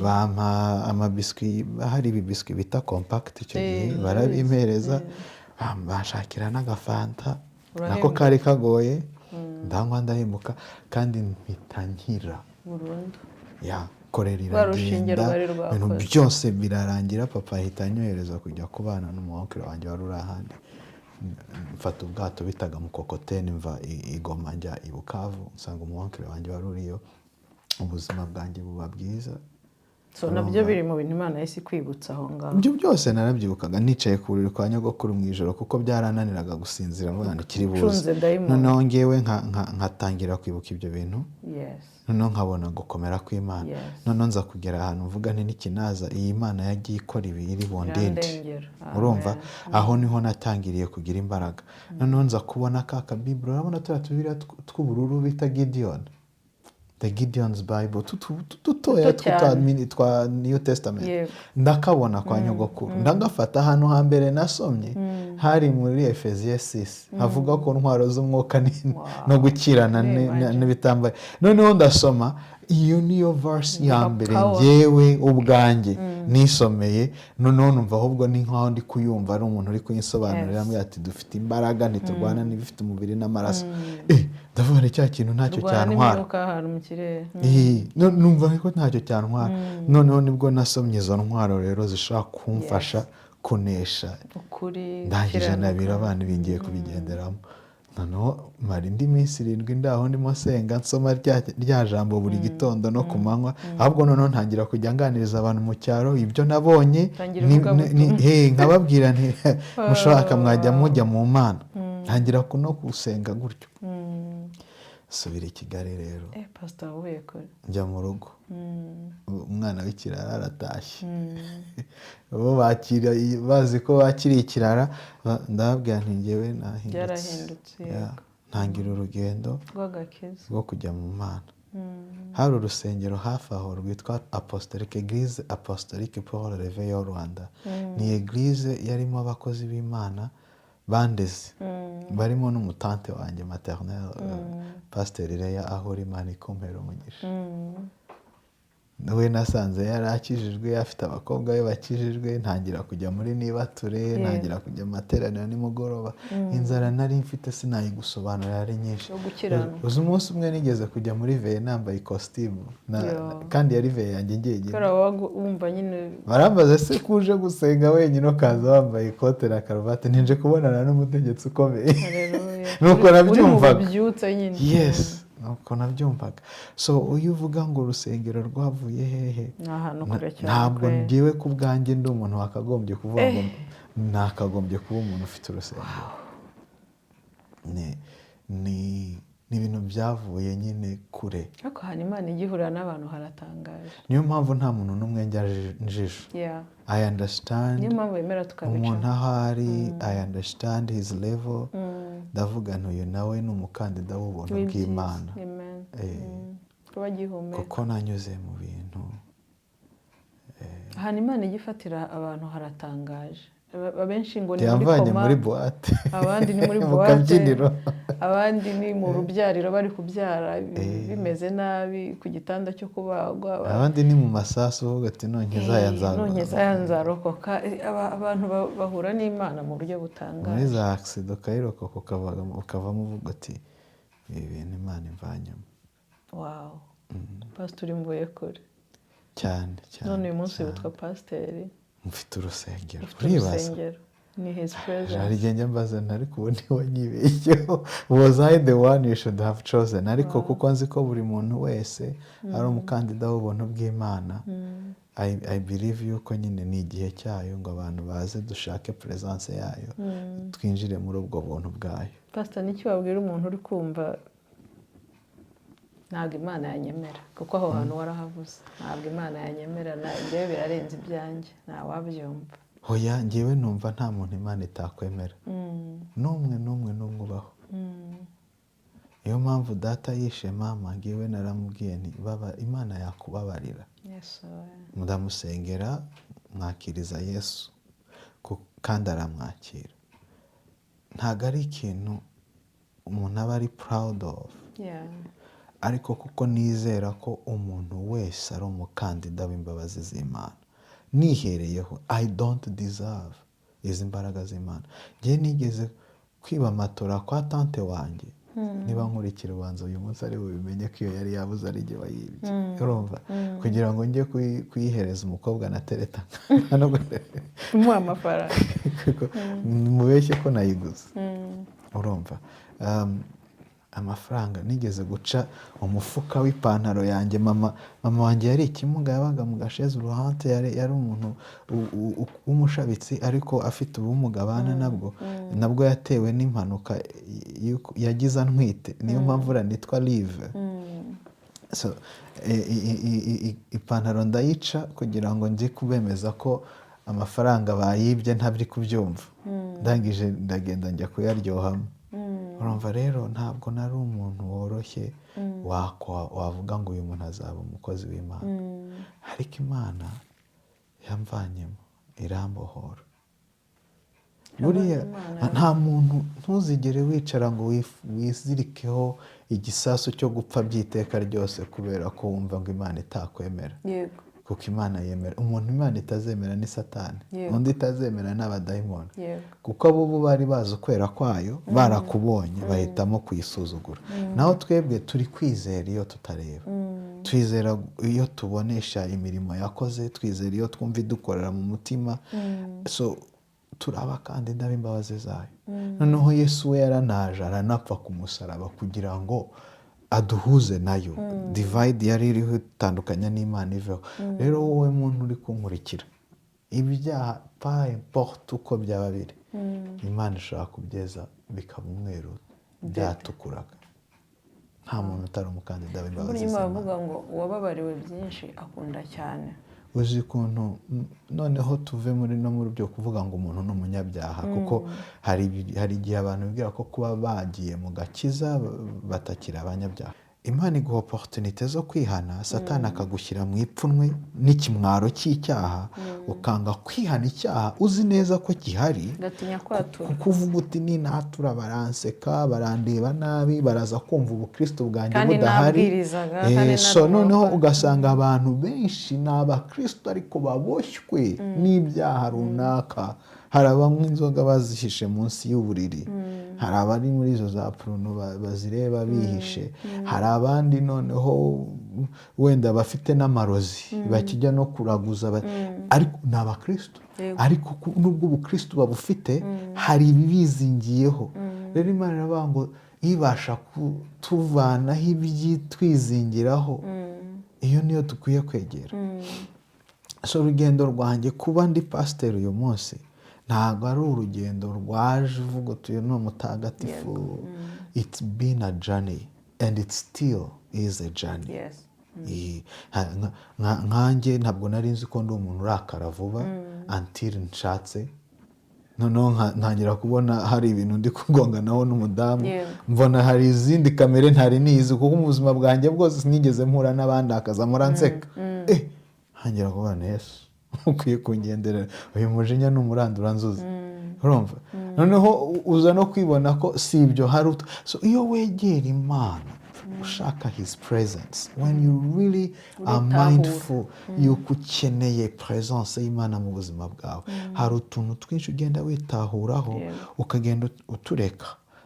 bampa amabiswi, hari ibibiswi bita compact, icyo gihe barabimpereza, bashakira n'agafanta nako kari kagoye, ndanywa ndahemuka, kandi mpita nkira korera iragenda, ibintu byose birarangira. papa ahita anyohereza kujya kubana n'umuwonkere wanjye wari uri ahandi. mfata ubwato bitaga Mukokoteni, mva i Goma njya i Bukavu, nsanga umuwonkere wanjye wari uriyo. ubuzima bwanjye buba bwiza. so nabyo biri mu bintu Imana yahise kwibutsa aho ngaho. ibyo byose narabyibukaga nicaye ku buriri kwa nyogokuru mu ijoro, kuko byarananiraga gusinzira ngo kiri buze. noneho ngewe nkatangira kwibuka ibyo bintu, noneho nkabona gukomera kw'Imana. noneho nza kugera ahantu mvuga nti n'ikinaza iyi Mana yagiye ikora ibi iri bundinde. urumva aho niho natangiriye kugira imbaraga. noneho nza kubona ka kabiburo, urabona turiya tubiri tw'ubururu bita Gideon, The Gideon's Bible, tutoya twa New Testament. ndakabona kwa nyogokuru, ndagafata. ahantu hambere nasomye hari muri Efeziye 6, havuga ko ntwaro z'umwuka no gukirana n'ibitambaye. noneho ndasoma iyo niyo verse ya mbere njyewe ubwanjye nisomeye. noneho numva ahubwo ni nkaho ndi kuyumva ari umuntu uri kuyinsobanurira, ambwira ati dufite imbaraga, ntiturwana n'ibifite umubiri n'amaraso. ndavuga cya kintu ntacyo cyantwara, numva ko ntacyo cyantwara. noneho nibwo nasomye izo ntwaro rero zishobora kumfasha kunesha. ndangije nabira abana bingiye kubigenderamo. noneho mara indi minsi 7 ndaho ndimo senga, nsoma rya jambo buri gitondo no ku manywa. ahubwo noneho ntangira kujya nganiriza abantu mu cyaro ibyo nabonye, nkababwira nti mushaka mwajya mujya mu Mana. ntangira no gusenga gutyo. subira i Kigali rero, njya mu rugo. umwana w'ikirara aratashye. bo bazi ko bakiriye ikirara. ndababwira nti njyewe nahindutse, ntangira urugendo rwo kujya mu Mana. hari urusengero hafi aho rwitwa Apostolique, Église Apostolique pour le Réveil au Rwanda. ni eglise yarimo abakozi b'Imana bandeze, barimo n'umutante wanjye maternelle, Pasteur Leya, aho Imana ikumpera umugisha. we nasanze yari akijijwe afite abakobwa be bakijijwe, ntangira kujya muri nibature, ntangira kujya mu materaniro nimugoroba, inzara nari mfite sinayigusobanura yari nyinshi. Uzi umunsi umwe nigeze kujya muri veye nambaye ikositimu kandi yari veye yanjye njyenyine. Barambaza se kuje gusenga wenyine ukaza wambaye ikote na karuvati, ntinje kubonana n'umutegetsi ukomeye. Nuko nabyumvaga. Yes. Nuko nabyumvaga. So uyu uvuga ngo urusengero rwavuye hehe, ntabwo ngiwe ku bwanjye ndi umuntu wakagombye kuvuga ngo nakagombye kuba umuntu ufite urusengero. Ni ibintu byavuye nyine kure. Ariko hano Imana igihurira n'abantu haratangaje. Niyo mpamvu nta muntu n'umwe njya njisho. I understand. Niyo mpamvu wemera tukabica. Umuntu ahari, I understand his level. Ndavuga ntuyu nawe ni umukandida w'ubuntu bw'Imana. Kuko nanyuze mu bintu. Hano Imana igifatira abantu haratangaje. Abenshi ngo ni muri buwate, abandi ni muri buwate, abandi ni mu rubyariro bari kubyara bimeze nabi ku gitanda cyo kubagwa, abandi ni mu masasu uvuga ati nonke zayanzarokoka. Abantu bahura n'Imana mu buryo butangaje. Muri za accident ukayirokoka ukavamo uvuga ati ibi bintu Imana imvanyemo. Wow. Pastor mvuye kure. Cyane. None uyu munsi witwa pasiteri. Mfite urusengero. Ni his presence. Hari igihe njya mbaza ariko ubu ntiwanyibeshyeho. Was I the one you should have chosen? Ariko kuko nzi ko buri muntu wese ari umukandida w'ubuntu bw'Imana. I believe yuko nyine ni igihe cyayo ngo abantu baze dushake presence yayo, twinjire muri ubwo buntu bwayo. Pastor, niki wabwira umuntu uri kumva ntabwo Imana yanyemera, kuko aho hantu warahavuze, ntabwo Imana yanyemera, njyewe birarenze ibyanjye, nta wabyumva? Hoya, njyewe numva nta muntu Imana itakwemera. N'umwe ubaho. Iyo mpamvu data yishe mama, njyewe naramubwiye nti baba Imana yakubabarira. Mudamusengera, mwakiriza Yesu kandi aramwakira. Ntabwo ari ikintu umuntu aba ari proud of. Ariko kuko nizera ko umuntu wese ari umukandida w'imbabazi z'Imana, nihereyeho I don't deserve izi mbaraga z'Imana. Njye nigeze kwiba amatora kwa tante wanjye, niba nkurikira ubanza uyu munsi ari bubimenye ko iyo yari yabuze ari jye wayibye. Urumva? Kugira ngo njye kuyihereza umukobwa na tereta muha amafaranga, mubeshye ko nayiguze. Urumva? Amafaranga nigeze guca umufuka w'ipantaro yanjye. Mama wanjye yari ikimuga, yabaga mu Gasheze uruhande, yari umuntu w'umushabitsi ariko afite ubumuga abana nabwo yatewe n'impanuka yagize antwite, niyo mpamvu nitwa Live. So ipantaro ndayica kugira ngo njye kubemeza ko amafaranga bayibye ntabiri kubyumva. Ndangije ndagenda njya kuyaryohamo. Urumva rero ntabwo nari umuntu woroshye wavuga ngo uyu muntu azaba umukozi w'Imana. Ariko Imana yamvanyemo irambohora. Buriya nta muntu, ntuzigere wicara ngo wizirikeho igisasu cyo gupfa by'iteka ryose kubera ko wumva ngo Imana itakwemera. Kuko Imana yemera. Umuntu Imana itazemera ni Satani, undi itazemera ni abadayimoni. Kuko abo bari bazi ukwera kwayo, barakubonye bahitamo kuyisuzugura. Naho twebwe turi kwizera iyo tutareba. Twizera iyo tubonesha imirimo yakoze, twizera iyo twumva idukorera mu mutima. So turi abakandida b'imbabazi zayo. Noneho Yesu we yaranaje aranapfa ku musaraba kugira ngo aduhuze nayo. Divide yari iriho itandukanya n'Imana iveho. Rero wowe muntu uri kunkurikira, ibyaha pa importe uko byaba biri, Imana ishobora kubyeza bikaba umweru byatukuraga. Nta muntu utari umukandida w'imbabazi z'Imana. Bavuga ngo uwababariwe byinshi akunda cyane. Uzi ukuntu noneho tuve muri byo kuvuga ngo umuntu ni umunyabyaha, kuko hari igihe abantu bibwira ko kuba bagiye mu gakiza batakira abanyabyaha. Imana iguha opportunité zo kwihana, Satani akagushyira mu ipfunwe n'ikimwaro cy'icyaha, ukanga kwihana icyaha uzi neza ko gihari, gatinya kwatura, kuko uvuga uti ninatura baranseka, barandeba nabi, baraza kumva ubukristo bwanjye kandi budahari. nabwirizaga kandi So noneho ugasanga abantu benshi ni abakristo ariko baboshywe n'ibyaha runaka. Hari abanywa inzoga bazihishe munsi y'uburiri, hari abari muri izo za pruno bazireba bihishe, hari abandi noneho wenda bafite n'amarozi bakijya no kuraguza, ariko ni abakristo, ariko nubwo ubukristo babufite hari ibibizingiyeho. Rero Imana iravuga ngo ibasha kutuvanaho ibyitwizingiraho, iyo niyo dukwiye kwegera. So urugendo rwanjye kuba ndi pasiteri uyu munsi ntabwo ari urugendo rwaje uvuga uti uyu ni umutagatifu. It's been a journey and it still is a journey. Nkanjye ntabwo nari nzi ko ndi umuntu urakara vuba until nshatse, noneho ntangira kubona hari ibintu ndi kugonganaho n'umudamu, mbona hari izindi kamere ntari nizi, kuko mu buzima bwanjye bwose sinigeze mpura n'abandakaza muranseka. Ntangira kubona Yesu ukwiye kungenderera, uyu mujinya ni umuranduranzuzi. Urumva? Noneho uza no kwibona ko si ibyo hari. So iyo wegera Imana ushaka his presence, when you really are mindful yuko ukeneye presence y'Imana mu buzima bwawe, hari utuntu twinshi ugenda witahuraho ukagenda utureka.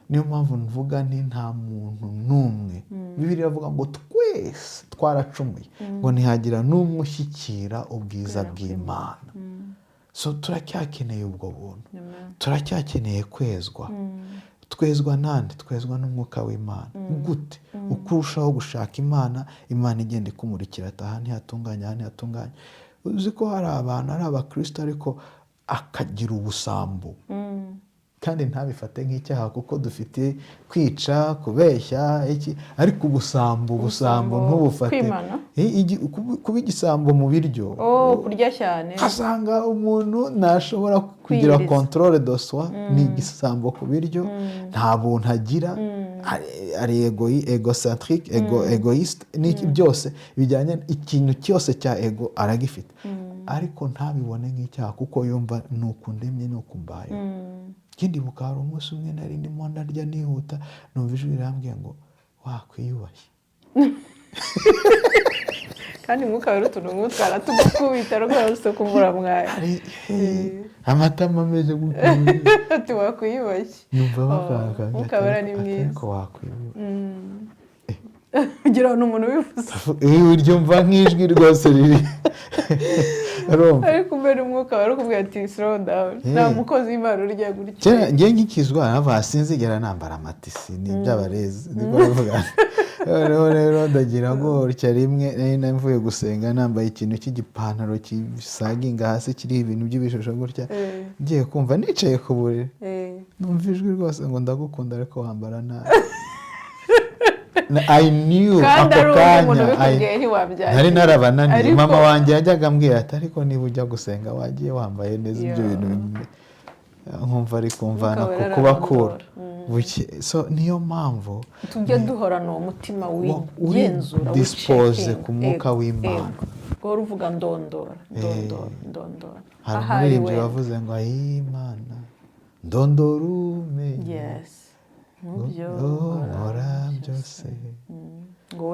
Niyo mpamvu mvuga nti nta muntu n'umwe, Bibiliya iravuga ngo twese twaracumuye, ngo ntihagira n'umwe ushyikira ubwiza bw'Imana. So turacyakeneye ubwo buntu, turacyakeneye kwezwa. Twezwa nande? Twezwa n'umwuka w'Imana. Gute? Uko urushaho gushaka Imana, Imana igenda ikumurikira ati aha ntihatunganye, aha ntihatunganye. Uzi ko hari abantu ari abakristo ariko akagira ubusambo, kandi ntabifate nk'icyaha kuko dufite kwica, kubeshya iki, ariko ubusambo ntubufate kuba igisambo mu biryo, kurya cyane. kasanga umuntu ntashobora kugira controle de soi, ni igisambo ku biryo, nta buntu agira, ari egocentrique, egoiste, n'iki byose bijyanye, ikintu cyose cya ego aragifite, ariko ntabibone nk'icyaha kuko yumva nuko ndemye nuko mbayeho. Ikindi buka hari umunsi umwe nari ndimo ndarya nihuta, numva ijwi rirambwiye ngo wakwiyubashye. Kandi mwuka wari utuntu nk'utwara tugukubita rwose kumvura mwaye. Amatama ameze gutyo. Ati wakwiyubashye. Numva bakanga. Mwuka wera ni mwiza. Ariko wakwiyubashye. Ugira n'umuntu wifuza. Iryo mva nk'ijwi rwose riri. Ariko mbere umwuka wari ukubwira ati slow down. Nta mukozi w'Imana urya gutya. Njye nkikizwa nava sinzigera nambara amatisi n'iby'abarezi. Niko bavuga. Rero ndagira ngo gutya rimwe nari mvuye gusenga nambaye ikintu cy'igipantaro kisaginga hasi kiri ibintu by'ibishusho gutya. Ngiye kumva nicaye ku buriri. Numva ijwi rwose ngo ndagukunda ariko wambara nabi. I knew ako kanya nari narabananiye. Mama wanjye yajyaga ambwira ati ariko niba ujya gusenga wagiye wambaye neza ibyo bintu, nkumva ari kumvana kubakura. So niyo mpamvu tujya duhorana uwo mutima wigenzura, dispose ku mwuka w'Imana. Ngo uvuga ndondora. Hari umuririmbyi wavuze ngo Imana ndondora umenye nkora byose, ngo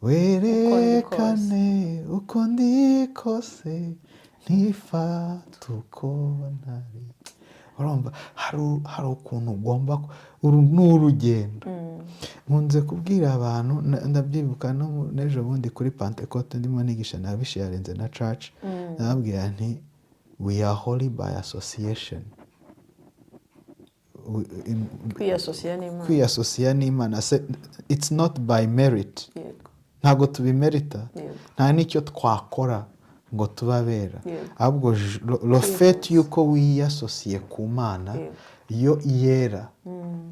werekane uko ndi kose, ntifate uko ntari. Urumva hari ukuntu ugomba, uru ni urugendo. Nkunze kubwira abantu, ndabyibuka n'ejo bundi kuri Pentecote ndimo nigisha nabisharinze na church, nababwira nti we are holy by association. Kwiyasosiya n'Imana, it's not by merit. Ntabwo tubimerita, nta n'icyo twakora ngo tubabera, ahubwo le fait yuko wiyasosiye ku Mana yo yera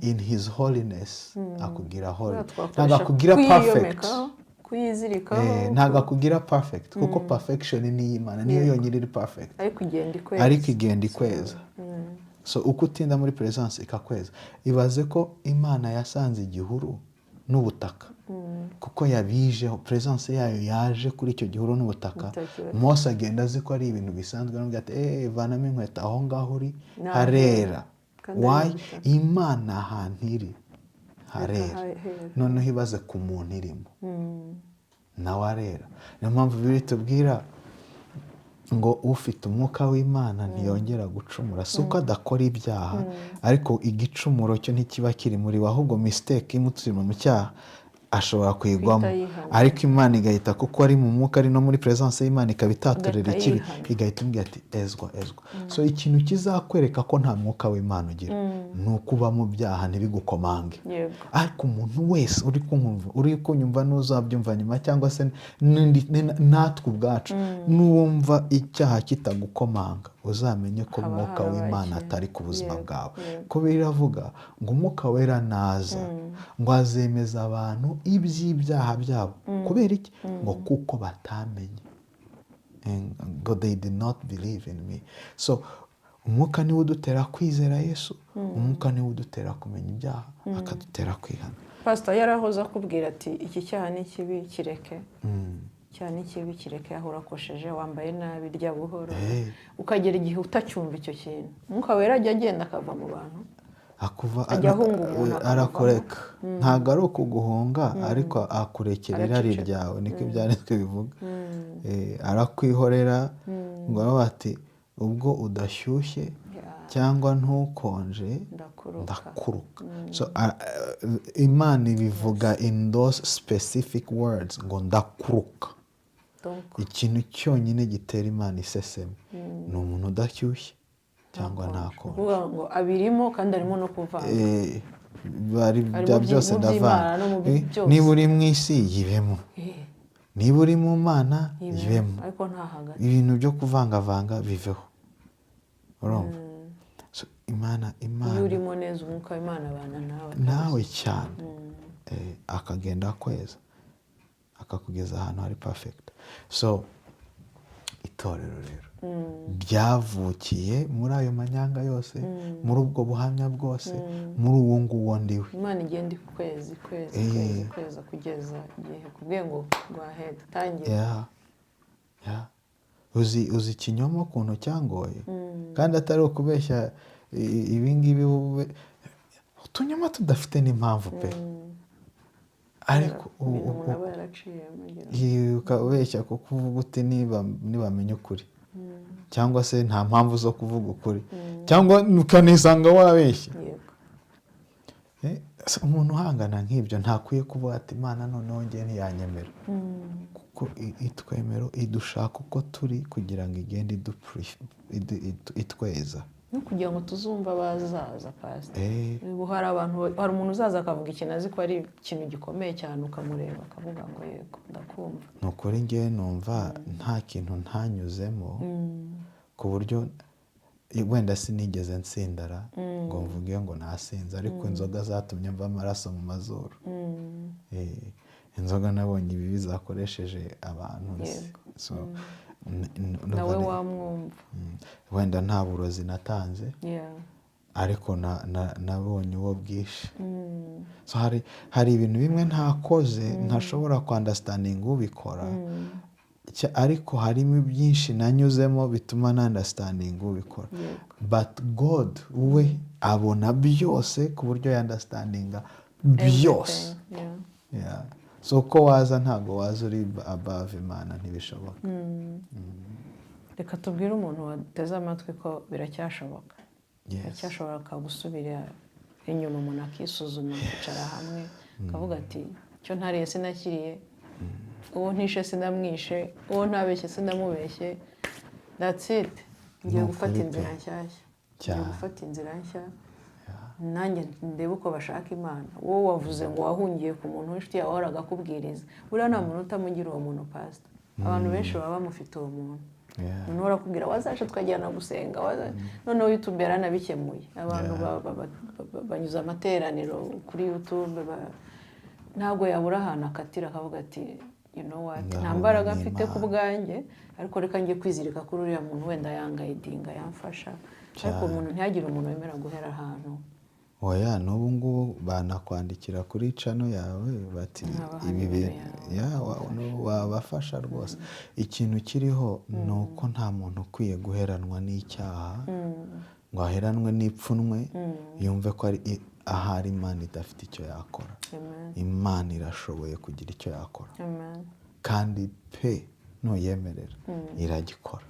in his holiness, akugira holy. Ntabwo akugira perfect, ntabwo akugira perfect kuko perfection ni iy'Imana, niyo yonyine iri perfect, ariko igenda ikweza. So uko utinda muri presence ikakweza. Ibaze ko Imana yasanze igihuru n'ubutaka kuko yabijeho presence yayo yaje kuri icyo gihuru n'ubutaka. Mose agenda azi ko ari ibintu bisanzwe n'ubwo ati vanamo inkweto aho ngaho uri harera. Why? Imana ahantu iri harera, noneho ibaze ku muntu irimo nawe arera. Niyo mpamvu biri tubwira ngo ufite umwuka w'Imana ntiyongera gucumura. Si uko adakora ibyaha, ariko igicumuro cyo ntikiba kiri muri we, ahubwo mistake imutsima mu cyaha ashobora kwigwamo, ariko Imana igahita kuko ari mu mwuka ari no muri presence y'Imana ikabitatorera ikibi, igahita imbwira ati ezwa. So ikintu kizakwereka ko nta mwuka w'Imana ugira ni ukuba mu byaha ntibigukomange. Ariko umuntu wese uri kunyumva n'uzabyumva nyuma cyangwa se natwe ubwacu n'uwumva icyaha kitagukomanga uzamenye ko umwuka w'Imana atari ku buzima bwawe. Ko biravuga ngo umwuka wera naza ngo azemeza abantu iby'ibyaha byabo. Kubera iki? Ngo kuko batamenye. God, they did not believe in me. So umwuka niwe udutera kwizera Yesu, umwuka niwe udutera kumenya ibyaha, akadutera kwihana. Pastor yarahoze akubwira ati iki cyaha ni kibi kireke. Cyane kibi kireke aho urakosheje, wambaye nabi, rya buhoro, ukagera igihe utacyumva icyo kintu. Umwuka wera ajya agenda akava mu bantu, arakureka. Ntabwo ari ukuguhunga, ariko akurekera irari ryawe, niko ibyanditswe bivuga. Arakwihorera ngo abe ati ubwo udashyushye cyangwa ntukonje ndakuruka. So Imana ibivuga in those specific words ngo ndakuruka. Ikintu cyonyine gitera Imana iseseme ni umuntu udashyushye cyangwa ntakonje. Ngo abirimo kandi arimo no kuvanga. Bya byose ndavanga. Niba uri mu isi yibemo, niba uri mu Mana yibemo, ibintu byo kuvangavanga biveho. Urumva? Imana iyo urimo neza umwuka w'Imana abana nawe cyane, akagenda akweza akakugeza ahantu hari perfect. So itorero rero byavukiye muri ayo manyanga yose, muri ubwo buhamya bwose, muri uwo nguwo ndiwe. Imana igenda ikweza kugeza igihe kubwiye ngo go ahead tangira. Uzi ikinyoma ukuntu cyangoye, kandi atari ukubeshya ibingibi utunyoma tudafite n'impamvu pe. Ariko ukabeshya kuko uvuga uti nibamenye ukuri, cyangwa se nta mpamvu zo kuvuga ukuri, cyangwa ukanisanga wabeshya. Umuntu uhangana nk'ibyo ntakwiye kuvuga ati Imana noneho njye ntiyanyemera, kuko itwemero idushaka uko turi kugira ngo igende itweza, no kugira ngo tuzumva abazaza. Pastor, hari umuntu uzaza akavuga ikintu azi ko ari ikintu gikomeye cyane, ukamureba akavuga ngo yego ndakumva. Ni ukuri njye numva nta kintu ntanyuzemo ku buryo wenda sinigeze nsindara ngo mvuge ngo nasinze, ariko inzoga zatumye mva amaraso mu mazuru. Inzoga nabonye ibi bizakoresheje abantu. Nawe wamwumva. Wenda nta burozi natanze, ariko nabonye uwo bwishe. So hari ibintu bimwe ntakoze ntashobora kwandastandinga ubikora, ariko harimo byinshi nanyuzemo bituma nandastandinga ubikora. But God we abona byose ku buryo yandastandinga byose. So uko waza ntabwo waza uri above Imana, ntibishoboka. Reka tubwire umuntu wateze amatwi ko biracyashoboka. Biracyashoboka gusubira inyuma, umuntu akisuzuma, kwicara hamwe akavuga ati icyo ntariye sinakiriye, uwo ntishe sinamwishe, uwo ntabeshye sinamubeshye. That's it. Ngiye gufata inzira nshyashya. Ngiye gufata inzira nshya. Nanjye ndebe uko bashaka Imana. Wowe wavuze ngo wahungiye ku muntu w'inshuti yawe wahoraga akubwiriza. Buriya nta muntu utamugira uwo muntu Pastor. Abantu benshi baba bamufite uwo muntu. Umuntu urakubwira wazaje twajyana gusenga, noneho YouTube yaranabikemuye. Abantu banyuza amateraniro kuri YouTube, ntabwo yabura ahantu akatira akavuga ati you know what, nta mbaraga mfite ku bwanjye, ariko reka njye kwizirika kuri uriya muntu wenda yangayidinga yamfasha. Ariko umuntu ntiyagire umuntu wemera guhera ahantu oya n'ubu ngubu banakwandikira kuri cano yawe bati Nkabaha ibi nimero bintu wabafasha rwose. Ikintu kiriho ni uko nta muntu ukwiye guheranwa n'icyaha ngo aheranwe n'ipfunwe yumve ko ari ahari Imana idafite icyo yakora. Imana irashoboye kugira icyo yakora kandi pe nuyemerera iragikora.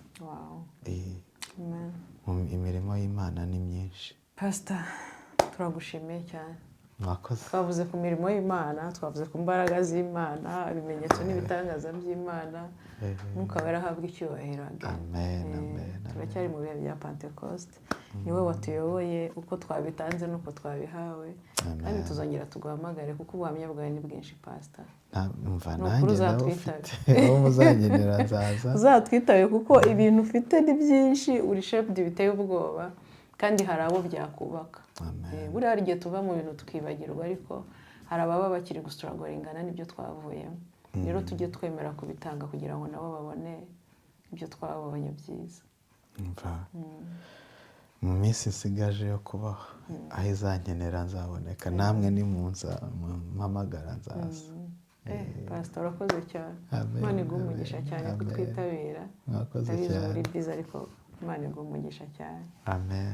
Imirimo y'Imana ni myinshi. Pastor, turagushimiye cyane. Mwakoze. Twavuze ku mirimo y'Imana, twavuze ku mbaraga z'Imana, ibimenyetso n'ibitangaza by'Imana. Mwuka wera ahabwe icyubahiro. Amen, amen. Turacyari mu bihe bya Pentecost. Ni wowe watuyoboye uko twabitanze n'uko twabihawe. Kandi tuzongera tuguhamagare kuko ubuhamya bwawe ni bwinshi, Pastor. Umva nanjye ndawufite. Uwo muzangenera nzaza. Uzatwitabe kuko ibintu ufite ni byinshi, uri shaped biteye ubwoba. Kandi hari abo byakubaka. Buriya hari igihe tuva mu bintu tukibagirwa ariko hari ababa bakiri gustrugglingana n'ibyo twavuyemo. Rero tujye twemera kubitanga kugira ngo nabo babone ibyo twabonye byiza. Mu minsi isigaje yo kubaho aho izankenera nzaboneka, namwe ni mpamagara nzaza. Pastor urakoze cyane. Imana iguhe umugisha cyane kutwitabira. Mwakoze Ndabizi cyane. muri byiza ariko Imana iguhe umugisha cyane. Amen.